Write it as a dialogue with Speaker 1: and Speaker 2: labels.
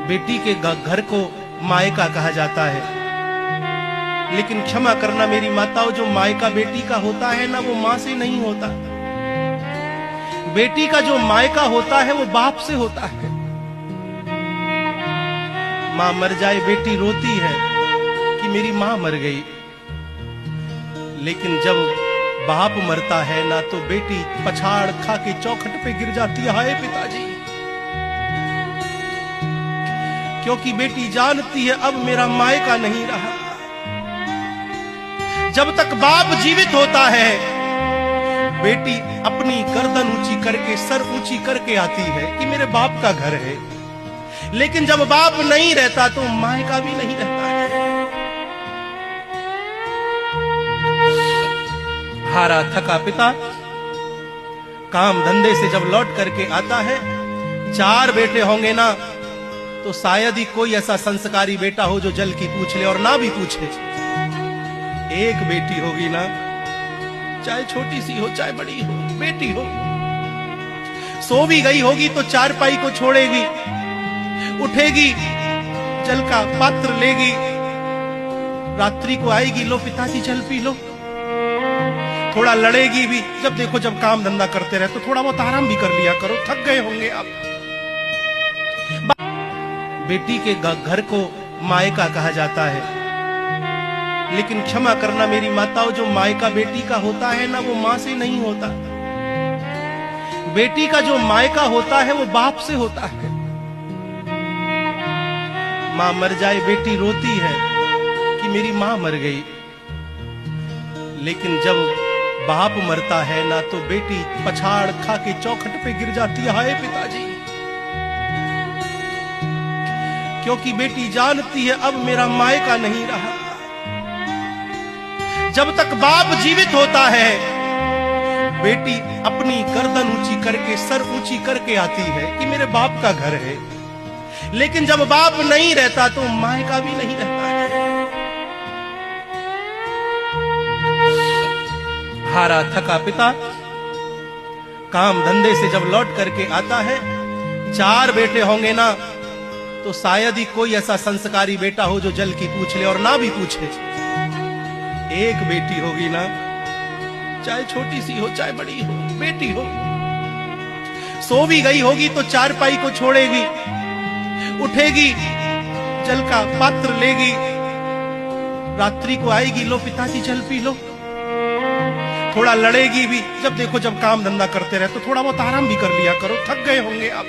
Speaker 1: बेटी के घर को मायका कहा जाता है, लेकिन क्षमा करना मेरी माताओं, जो मायका बेटी का होता है ना, वो मां से नहीं होता। बेटी का जो मायका होता है वो बाप से होता है। मां मर जाए बेटी रोती है कि मेरी मां मर गई, लेकिन जब बाप मरता है ना, तो बेटी पछाड़ खा के चौखट पे गिर जाती है, हाय पिताजी। क्योंकि बेटी जानती है अब मेरा मायका नहीं रहा। जब तक बाप जीवित होता है, बेटी अपनी गर्दन ऊंची करके, सर ऊंची करके आती है कि मेरे बाप का घर है। लेकिन जब बाप नहीं रहता तो मायका भी नहीं रहता है। हारा थका पिता काम धंधे से जब लौट करके आता है, 4 बेटे होंगे ना, तो शायद ही कोई ऐसा संस्कारी बेटा हो जो जल की पूछ ले, और ना भी पूछे। एक बेटी होगी ना, चाहे छोटी सी हो चाहे बड़ी हो, बेटी हो। सो भी गई होगी तो चारपाई को छोड़ेगी, उठेगी, जल का पात्र लेगी, रात्रि को आएगी, लो पिताजी जल पी लो। थोड़ा लड़ेगी भी, जब देखो जब काम धंधा करते रहे तो थोड़ा बहुत आराम भी कर लिया करो, थक गए होंगे आप। बेटी के घर को मायका कहा जाता है, लेकिन क्षमा करना मेरी माताओं, जो मायका बेटी का होता है ना, वो मां से नहीं होता। बेटी का जो मायका होता है वो बाप से होता है। मां मर जाए बेटी रोती है कि मेरी मां मर गई, लेकिन जब बाप मरता है ना, तो बेटी पछाड़ खा के चौखट पे गिर जाती है, हाय पिताजी। क्योंकि बेटी जानती है अब मेरा मायका नहीं रहा। जब तक बाप जीवित होता है, बेटी अपनी गर्दन ऊंची करके, सर ऊंची करके आती है कि मेरे बाप का घर है। लेकिन जब बाप नहीं रहता तो मायका भी नहीं रहता है। हारा थका पिता काम धंधे से जब लौट करके आता है, 4 बेटे होंगे ना, तो शायद ही कोई ऐसा संस्कारी बेटा हो जो जल की पूछ ले, और ना भी पूछे। एक बेटी होगी ना, चाहे छोटी सी हो चाहे बड़ी हो, बेटी हो। सो भी गई होगी तो चारपाई को छोड़ेगी, उठेगी, जल का पात्र लेगी, रात्रि को आएगी, लो पिताजी जल पी लो। थोड़ा लड़ेगी भी, जब देखो जब काम धंधा करते रहे तो थोड़ा बहुत आराम भी कर लिया करो, थक गए होंगे आप।